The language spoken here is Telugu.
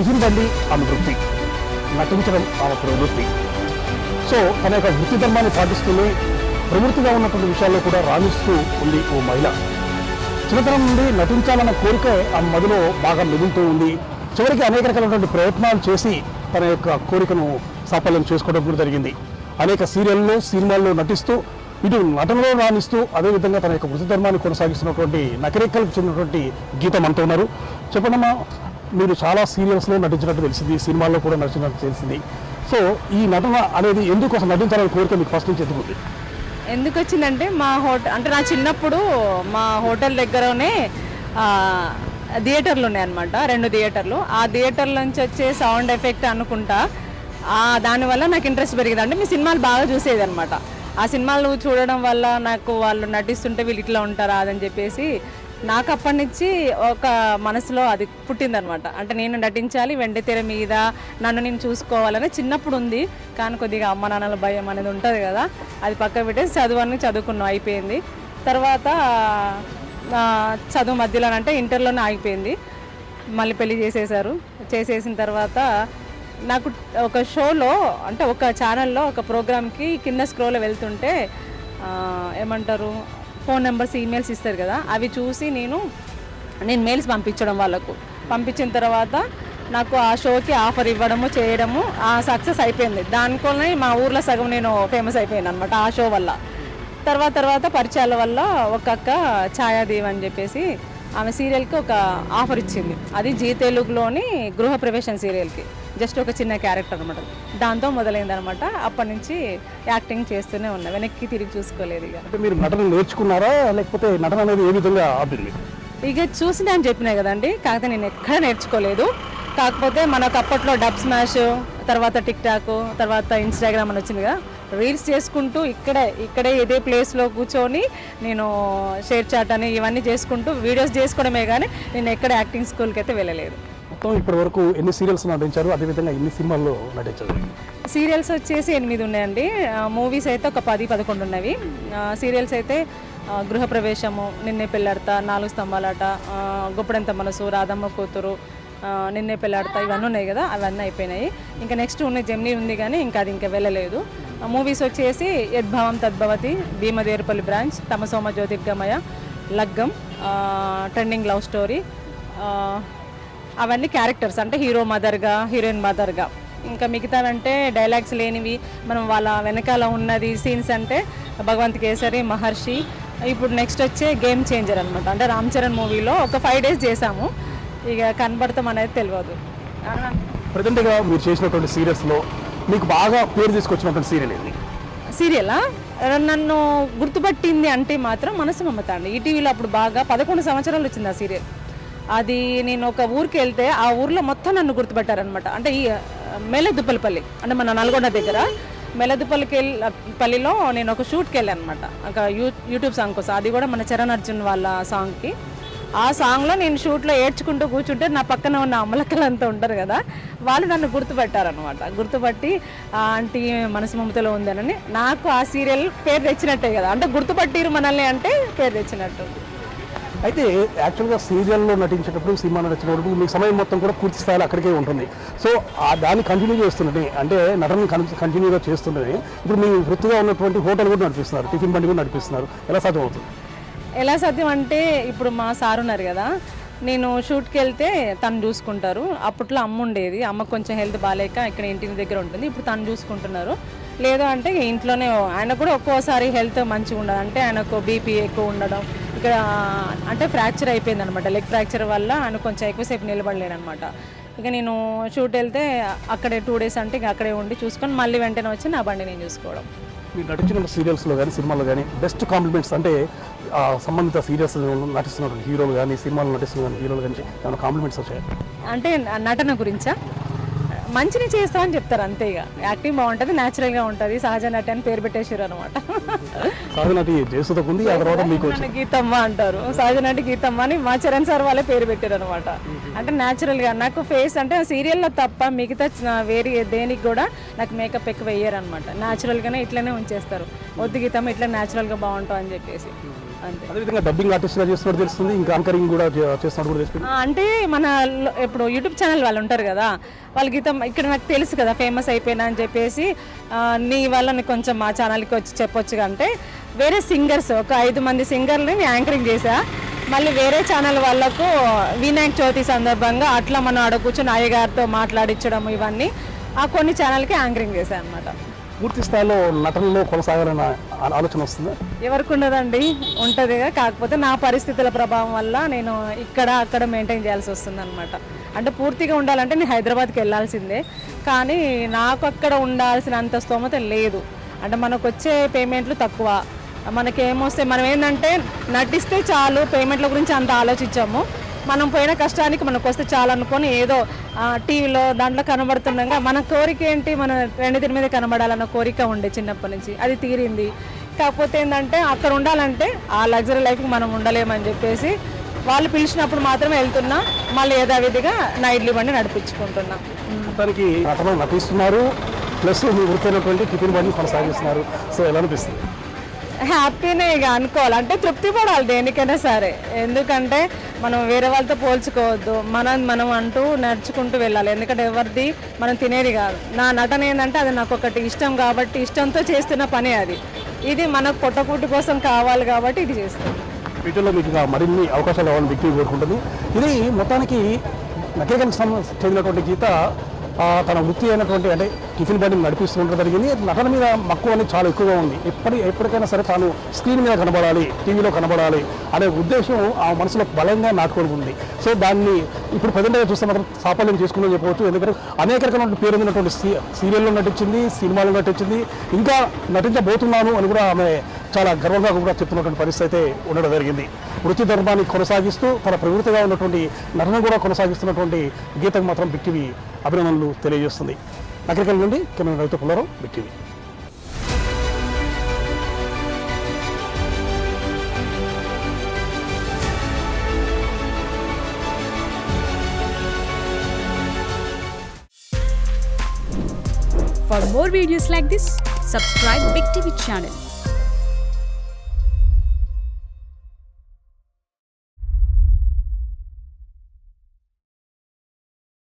టిఫిన్ బండి ఆమె వృత్తి, నటించడం ఆమె ప్రవృత్తి. సో తన యొక్క వృత్తి ధర్మాన్ని పాటిస్తూనే ప్రవృత్తిగా ఉన్నటువంటి విషయాల్లో కూడా రాణిస్తూ ఉంది ఓ మహిళ. చిన్నతనం నుండి నటించాలన్న కోరిక ఆమె మదిలో బాగా మెదులుతూ ఉంది. చివరికి అనేక రకాలైనటువంటి ప్రయత్నాలు చేసి తన యొక్క కోరికను సాఫల్యం చేసుకోవడం కూడా జరిగింది. అనేక సీరియల్లో, సినిమాల్లో నటిస్తూ ఇటు నటనలో రాణిస్తూ అదేవిధంగా తన యొక్క వృత్తి ధర్మాన్ని కొనసాగిస్తున్నటువంటి నకరేకలకు చెందినటువంటి గీత మనతో ఉన్నారు. చెప్పండమ్మా, మీరు చాలా సీరియల్స్లో నటించినట్టు తెలిసింది, సినిమాల్లో కూడా నటించినట్టు తెలిసింది. సో ఈ నటన అనేది ఎందుకు అసలు నటించాలని కోరిక మీకు ఫస్ట్ నుంచి ఎందుకు? ఎందుకు వచ్చిందంటే మా అంటే నా చిన్నప్పుడు మా హోటల్ దగ్గరనే థియేటర్లు ఉన్నాయన్నమాట, 2 థియేటర్లు. ఆ థియేటర్ల నుంచి వచ్చే సౌండ్ ఎఫెక్ట్ అనుకుంటా దానివల్ల నాకు ఇంట్రెస్ట్ పెరిగింది. అంటే మీ సినిమాలు బాగా చూసేది అనమాట. ఆ సినిమాలు చూడడం వల్ల నాకు వాళ్ళు నటిస్తుంటే వీళ్ళు ఇట్లా ఉంటారా అదని చెప్పేసి నాకు అప్పటి నుంచి ఒక మనసులో అది పుట్టిందనమాట. అంటే నేను నటించాలి, వెండితెర మీద నన్ను నేను చూసుకోవాలని చిన్నప్పుడు ఉంది. కానీ కొద్దిగా అమ్మ నాన్నల భయం అనేది ఉంటుంది కదా, అది పక్క పెట్టేసి చదువుకున్నాం, అయిపోయింది. తర్వాత చదువు మధ్యలో అంటే ఇంటర్లోనే ఆగిపోయింది. మళ్ళీ పెళ్లి చేసేసిన తర్వాత నాకు ఒక షోలో అంటే ఒక ఛానల్లో ఒక ప్రోగ్రామ్కి కింద స్క్రోల్లో వెళ్తుంటే ఏమంటారు ఫోన్ నెంబర్స్, ఈమెయిల్స్ ఇస్తారు కదా, అవి చూసి నేను మెయిల్స్ పంపించిన తర్వాత నాకు ఆ షోకి ఆఫర్ ఇవ్వడము చేయడము సక్సెస్ అయిపోయింది. దానికోనే మా ఊర్లో సగం నేను ఫేమస్ అయిపోయాను అనమాట ఆ షో వల్ల. తర్వాత పరిచయాల వల్ల ఒక అక్క ఛాయాదేవి అని చెప్పేసి ఆమె సీరియల్కి ఒక ఆఫర్ ఇచ్చింది. అది జీ తెలుగులోని గృహప్రవేశం సీరియల్కి జస్ట్ ఒక చిన్న క్యారెక్టర్ అనమాట. దాంతో మొదలైందనమాట. అప్పటి నుంచి యాక్టింగ్ చేస్తూనే ఉన్నా, వెనక్కి తిరిగి చూసుకోలేదు. ఇక మీరు నటన నేర్చుకున్నారా, లేకపోతే నటన అనేది ఏ విధంగా అబ్బింది? ఇక చూసి నేను చెప్పినా కదండి, కాకపోతే నేను ఎక్కడ నేర్చుకోలేదు. కాకపోతే మనకు అప్పట్లో డబ్ స్మాష్, తర్వాత టిక్ టాక్, తర్వాత ఇన్స్టాగ్రామ్ అని వచ్చింది కదా, రీల్స్ చేసుకుంటూ ఇక్కడే ఇదే ప్లేస్లో కూర్చొని నేను షేర్ చాట్ అని ఇవన్నీ చేసుకుంటూ వీడియోస్ చేసుకోవడమే కానీ నేను ఎక్కడ యాక్టింగ్ స్కూల్కి అయితే వెళ్ళలేదు. మొత్తం ఇప్పటి వరకు ఎన్ని సీరియల్స్ నటించారు, అదేవిధంగా ఎన్ని సినిమాల్లో నటించారు? సీరియల్స్ వచ్చేసి 8 ఉన్నాయండి. మూవీస్ అయితే ఒక 10-11 ఉన్నవి. సీరియల్స్ అయితే గృహప్రవేశము, నిన్నే పెళ్ళాడతా, 4 స్తంభాలాట, గొప్పడంత మనసు, రాధమ్మ కూతురు, నిన్నే పెళ్ళాడతా, ఇవన్నీ ఉన్నాయి కదా, అవన్నీ అయిపోయినాయి. ఇంకా నెక్స్ట్ ఉన్న జెమినీ ఉంది కానీ అది ఇంకా వెళ్ళలేదు. మూవీస్ వచ్చేసి యద్భావం తద్భవతి, భీమదేరుపల్లి బ్రాంచ్, తమసోమ జ్యోతిర్గమయ, లగ్గం, ట్రెండింగ్ లవ్ స్టోరీ, అవన్నీ క్యారెక్టర్స్ అంటే హీరో మదర్గా, హీరోయిన్ మదర్గా. ఇంకా మిగతావంటే డైలాగ్స్ లేనివి, మనం వాళ్ళ వెనకాల ఉన్నది సీన్స్ అంటే భగవంత్ కేసరి, మహర్షి. ఇప్పుడు నెక్స్ట్ వచ్చే గేమ్ చేంజర్ అనమాట. అంటే రామ్ చరణ్ మూవీలో ఒక 5 days చేసాము, ఇక కనబడతాం అనేది తెలియదు. ప్రజెంట్గా మీరు చేసినటువంటి సీరియల్స్లో మీకు బాగా పేరు తీసుకొచ్చినటువంటి సీరియల్ ఏంటి? సీరియలా నన్ను గుర్తుపట్టింది అంటే మాత్రం మనసు మమత అండి. ఈటీవీలో అప్పుడు బాగా 11 సంవత్సరాలు వచ్చింది ఆ సీరియల్. అది నేను ఒక ఊరికి వెళ్తే ఆ ఊర్లో మొత్తం నన్ను గుర్తుపెట్టారనమాట. అంటే ఈ మెల్లదుప్పలపల్లి అంటే మన నల్గొండ దగ్గర మెల్లదుప్పలపల్లిలో నేను ఒక షూట్కి వెళ్ళాను అనమాట, ఒక యూట్యూబ్ సాంగ్ కోసం. అది కూడా మన చరణ్ అర్జున్ వాళ్ళ సాంగ్కి. ఆ సాంగ్లో నేను షూట్లో ఏడ్చుకుంటూ కూర్చుంటే నా పక్కన ఉన్న అమ్మలక్కలంతా ఉంటారు కదా, వాళ్ళు నన్ను గుర్తుపెట్టారనమాట. గుర్తుపట్టి ఆంటీ మనసు మమతలో ఉందనని నాకు ఆ సీరియల్ పేరు తెచ్చినట్టే కదా, అంటే గుర్తుపట్టిరు మనల్ని అంటే పేరు తెచ్చినట్టు. అయితే యాక్చువల్గా సీరియల్లో నటించేటప్పుడు, సినిమా నటించేటప్పుడు మీ సమయం మొత్తం కూడా పూర్తి స్థాయిలో అక్కడికే ఉంటుంది. సో దాన్ని కంటిన్యూ చేస్తుండే, అంటే నటనని కంటిన్యూగా చేస్తుండే ఇప్పుడు మీ వృత్తిగా ఉన్నటువంటి హోటల్ కూడా నడిపిస్తున్నారు, టిఫిన్ బండి కూడా నడిపిస్తున్నారు. ఎలా సాధ్యం అవుతుంది? ఎలా సాధ్యం అంటే ఇప్పుడు మా సార్ ఉన్నారు కదా, నేను షూట్కి వెళ్తే తను చూసుకుంటారు. అప్పట్లో అమ్మ ఉండేది, అమ్మకు కొంచెం హెల్త్ బాగాలేక ఇక్కడ ఇంటి దగ్గర ఉంటుంది, ఇప్పుడు తను చూసుకుంటున్నారు. లేదు అంటే ఇంట్లోనే, ఆయన కూడా ఒక్కోసారి హెల్త్ మంచిగా ఉండదు, అంటే ఆయనకు బీపీ ఎక్కువ ఉండడం, ఇక్కడ అంటే ఫ్రాక్చర్ అయిపోయింది అనమాట. లెగ్ ఫ్రాక్చర్ వల్ల ఆయన కొంచెం ఎక్కువసేపు నిలబడలేను అనమాట. ఇక నేను షూట్ వెళ్తే అక్కడే 2 days అంటే ఇక అక్కడే ఉండి చూసుకొని మళ్ళీ వెంటనే వచ్చి నా బండి నేను చూసుకోవడం. మీరు నటించిన సీరియల్స్లో కానీ సినిమాల్లో కానీ బెస్ట్ కాంప్లిమెంట్స్ అంటే సంబంధిత సీరియల్స్ నటిస్తున్న హీరోలు కానీ, సినిమాలు నటిస్తున్న హీరోలు కానీ ఏమైనా కాంప్లిమెంట్స్ వచ్చాయి? అంటే నటన గురించా? మంచిని చేస్తామని చెప్తారు అంతే. ఇక యాక్టింగ్ బాగుంటుంది, న్యాచురల్గా ఉంటుంది, సహజ నటి అని పేరు పెట్టేసారు అనమాట. సహజ నటి జయసుధకుంది, ఆ తర్వాత మీకు గీతమ్మ అంటారు, సహజ నటి గీతమ్మ అని మా చరణ్ సార్ వాళ్ళే పేరు పెట్టారు అనమాట. అంటే న్యాచురల్గా నాకు ఫేస్ అంటే సీరియల్లో తప్ప మిగతా వేరే దేనికి కూడా నాకు మేకప్ ఎక్కువ వేయరు అనమాట. న్యాచురల్గానే ఇట్లనే ఉంచేస్తారు, వద్దు గీతమ్మ ఇట్లా న్యాచురల్గా బాగుంటావు అని చెప్పేసి. అంతే. అదేవిధంగా డబ్బింగ్ ఆర్టిస్ట్గా చేస్తున్నట్టు తెలుస్తుంది, ఇంకా యాంకరింగ్ కూడా చేస్తున్నట్టు కూడా తెలుస్తుంది. అంటే మన ఇప్పుడు యూట్యూబ్ ఛానల్ వాళ్ళు ఉంటారు కదా, వాళ్ళకి ఇక్కడ నాకు తెలుసు కదా ఫేమస్ అయిపోయినా అని చెప్పేసి నీ వల్ల నీకు కొంచెం మా ఛానల్కి వచ్చి చెప్పొచ్చు. అంటే వేరే సింగర్స్ ఒక 5 మంది సింగర్ని నేను యాంకరింగ్ చేశా. మళ్ళీ వేరే ఛానల్ వాళ్ళకు వినాయక చవితి సందర్భంగా అట్లా మనం ఆడ కూర్చొని అయ్యగారితో మాట్లాడించడం ఇవన్నీ ఆ కొన్ని ఛానల్కి యాంకరింగ్ చేశాను అనమాట. పూర్తి స్థాయిలో నటనలో కొనసాగాలన్న ఆలోచన వస్తుందా? ఎవరికి ఉండదండి, ఉంటుంది. కాకపోతే నా పరిస్థితుల ప్రభావం వల్ల నేను ఇక్కడ అక్కడ మెయింటైన్ చేయాల్సి వస్తుంది అనమాట. అంటే పూర్తిగా ఉండాలంటే నేను హైదరాబాద్కి వెళ్ళాల్సిందే, కానీ నాకు అక్కడ ఉండాల్సినంత స్తోమత లేదు. అంటే మనకు వచ్చే పేమెంట్లు తక్కువ, మనకేమొస్తే మనం ఏంటంటే నటిస్తే చాలు, పేమెంట్ల గురించి అంత ఆలోచించాము. మనం పోయిన కష్టానికి మనకు వస్తే చాలు అనుకొని ఏదో టీవీలో దాంట్లో కనబడుతుండగా మన కోరిక ఏంటి, మన రెండింటి మీద కనబడాలన్న కోరిక ఉండే చిన్నప్పటి నుంచి, అది తీరింది. కాకపోతే ఏంటంటే అక్కడ ఉండాలంటే ఆ లగ్జరీ లైఫ్కి మనం ఉండలేమని చెప్పేసి వాళ్ళు పిలిచినప్పుడు మాత్రమే వెళ్తున్నా, మళ్ళీ యథావిధిగా నైట్లీ బండి నడిపించుకుంటున్నా. మొత్తానికి నటన నటిస్తున్నారు, ప్లస్ మీ వృత్తైనటువంటి టిఫిన్ బండి కొనసాగిస్తున్నారు. సో ఎలా అనిపిస్తుంది? హ్యాపీనే ఇక అనుకోవాలి, అంటే తృప్తి పడాలి దేనికైనా సరే. ఎందుకంటే మనం వేరే వాళ్ళతో పోల్చుకోవద్దు, మనం అంటూ నడుచుకుంటూ వెళ్ళాలి. ఎందుకంటే ఎవరిది మనం తినేది కాదు. నా నటన ఏంటంటే అది నాకు ఒకటి ఇష్టం కాబట్టి ఇష్టంతో చేస్తున్న పనే అది. ఇది మనకు పొట్టకూటి కోసం కావాలి కాబట్టి ఇది చేస్తుంది. వీటిలో మీకు మరిన్ని అవకాశాలు కావాలని వ్యక్తి కోరుకుంటుంది. ఇది మొత్తానికి నకేకల్కి చెందినటువంటి గీత తన వృత్తి అయినటువంటి అంటే టిఫిన్ బండిని నడిపిస్తూ ఉండడం జరిగింది. నటన మీద మక్కువ అనేది చాలా ఎక్కువగా ఉంది. ఎప్పటికైనా సరే తాను స్క్రీన్ మీద కనబడాలి, టీవీలో కనబడాలి అనే ఉద్దేశం ఆ మనసులో బలంగా నాటుకొని ఉంది. సో దాన్ని ఇప్పుడు ప్రజెంట్గా చూస్తే మాత్రం సాఫల్యం చేసుకుందని చెప్పవచ్చు. ఎందుకంటే అనేక రకమైన పేరు ఉన్నటువంటి సీరియల్లో నటించింది, సినిమాలో నటించింది, ఇంకా నటించబోతున్నాను అని కూడా ఆమె చాలా గర్వంగా కూడా చెప్తున్నటువంటి పరిస్థితి అయితే ఉండడం జరిగింది. వృత్తి ధర్మాన్ని కొనసాగిస్తూ తన ప్రవృత్తిగా ఉన్నటువంటి నటన కూడా కొనసాగిస్తున్నటువంటి గీతకు మాత్రం బిగ్ టీవీ అభినందనలు తెలియజేస్తుంది. నగరికల్ నుండి కెమెరా రైతు Pullarao, big TV. For more videos like this, subscribe Big TV channel.